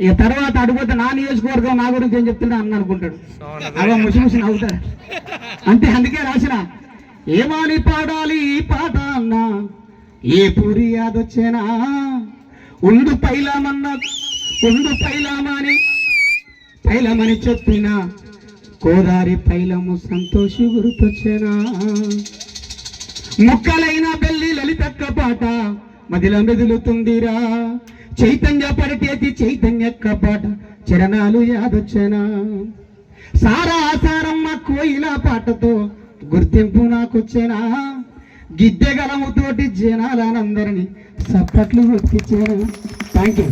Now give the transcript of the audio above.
ఇక తర్వాత అడిగితే నా నియోజకవర్గం నా గురించి ఏం చెప్తుంటే అన్న అనుకుంటాడు, అలా ముసి నవ్వుతాడు అంతే. అందుకే రాసిన ఏమాని పాడాలి ఈ పాట అన్నా ఏ పూరి యాదొచ్చేనా ఉండు పైలమని చెప్పిన కోదారి పైలము సంతోషి గుర్తొచ్చేనా ముక్కలైన బెల్లి లలితక్క పాట మదిల మెదులుతుందిరా చైతన్య పడితేతి చైతన్యక్క పాట చరణాలు యాదొచ్చేనా సారమ్మ కోయిల పాటతో గుర్తింపు నాకొచ్చేనా గిద్దెగలముతోటి జనాలందరినీ సప్పట్లు గుర్తించాను. Thank you.